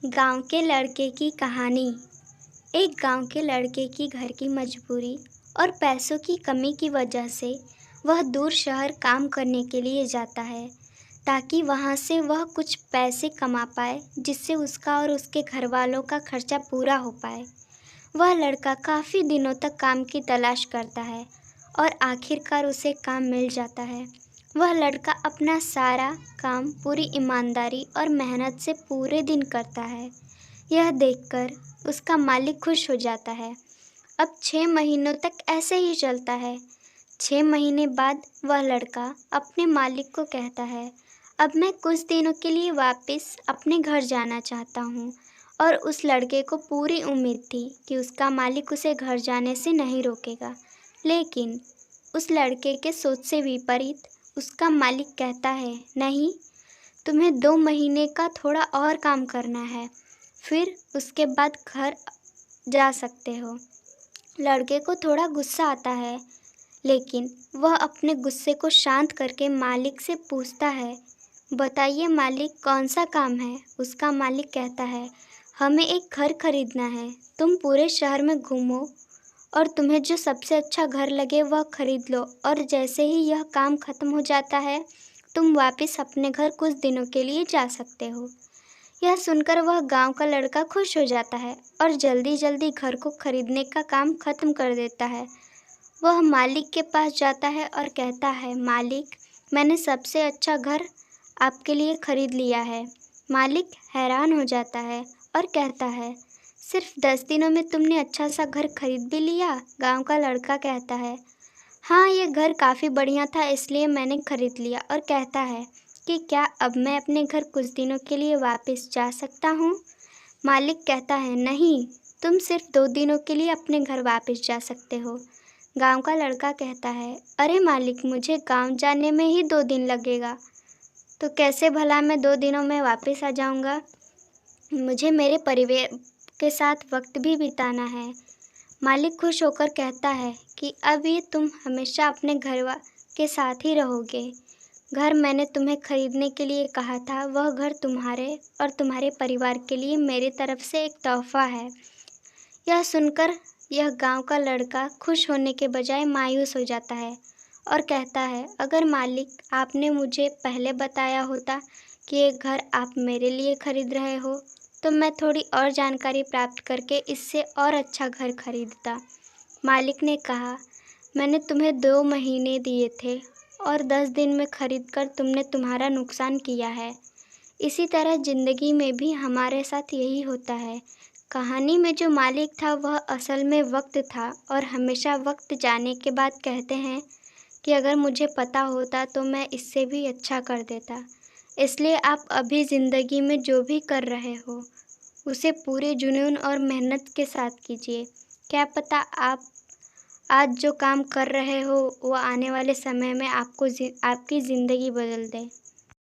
गांव के लड़के की कहानी। एक गांव के लड़के की घर की मजबूरी और पैसों की कमी की वजह से वह दूर शहर काम करने के लिए जाता है ताकि वहां से वह कुछ पैसे कमा पाए जिससे उसका और उसके घर वालों का खर्चा पूरा हो पाए। वह लड़का काफ़ी दिनों तक काम की तलाश करता है और आखिरकार उसे काम मिल जाता है। वह लड़का अपना सारा काम पूरी ईमानदारी और मेहनत से पूरे दिन करता है। यह देखकर उसका मालिक खुश हो जाता है। अब 6 महीनों तक ऐसे ही चलता है। 6 महीने बाद वह लड़का अपने मालिक को कहता है, अब मैं कुछ दिनों के लिए वापस अपने घर जाना चाहता हूँ। और उस लड़के को पूरी उम्मीद थी कि उसका मालिक उसे घर जाने से नहीं रोकेगा। लेकिन उस लड़के के सोच से विपरीत उसका मालिक कहता है, नहीं, तुम्हें 2 महीने का थोड़ा और काम करना है, फिर उसके बाद घर जा सकते हो। लड़के को थोड़ा गुस्सा आता है, लेकिन वह अपने गुस्से को शांत करके मालिक से पूछता है, बताइए मालिक, कौन सा काम है? उसका मालिक कहता है, हमें एक घर खरीदना है। तुम पूरे शहर में घूमो और तुम्हें जो सबसे अच्छा घर लगे वह खरीद लो, और जैसे ही यह काम खत्म हो जाता है तुम वापस अपने घर कुछ दिनों के लिए जा सकते हो। यह सुनकर वह गांव का लड़का खुश हो जाता है और जल्दी जल्दी घर को खरीदने का काम खत्म कर देता है। वह मालिक के पास जाता है और कहता है, मालिक, मैंने सबसे अच्छा घर आपके लिए खरीद लिया है। मालिक हैरान हो जाता है और कहता है, सिर्फ 10 दिनों में तुमने अच्छा सा घर खरीद भी लिया? गांव का लड़का कहता है, हाँ, ये घर काफ़ी बढ़िया था इसलिए मैंने खरीद लिया। और कहता है कि क्या अब मैं अपने घर कुछ दिनों के लिए वापस जा सकता हूँ? मालिक कहता है, नहीं, तुम सिर्फ 2 दिनों के लिए अपने घर वापस जा सकते हो। गांव का लड़का कहता है, अरे मालिक, मुझे गांव जाने में ही 2 दिन लगेगा, तो कैसे भला मैं 2 दिनों में वापस आ जाऊँगा? मुझे मेरे परिवार के साथ वक्त भी बिताना है। मालिक खुश होकर कहता है कि अब ये तुम हमेशा अपने के साथ ही रहोगे। घर मैंने तुम्हें खरीदने के लिए कहा था, वह घर तुम्हारे और तुम्हारे परिवार के लिए मेरी तरफ से एक तोहफा है। यह सुनकर यह गांव का लड़का खुश होने के बजाय मायूस हो जाता है और कहता है, अगर मालिक आपने मुझे पहले बताया होता कि ये घर आप मेरे लिए खरीद रहे हो, तो मैं थोड़ी और जानकारी प्राप्त करके इससे और अच्छा घर खरीदता। मालिक ने कहा, मैंने तुम्हें 2 महीने दिए थे और 10 दिन में खरीद कर तुमने तुम्हारा नुकसान किया है। इसी तरह ज़िंदगी में भी हमारे साथ यही होता है। कहानी में जो मालिक था वह असल में वक्त था, और हमेशा वक्त जाने के बाद कहते हैं कि अगर मुझे पता होता तो मैं इससे भी अच्छा कर देता। इसलिए आप अभी ज़िंदगी में जो भी कर रहे हो उसे पूरे जुनून और मेहनत के साथ कीजिए। क्या पता आप आज जो काम कर रहे हो वो आने वाले समय में आपकी ज़िंदगी बदल दे।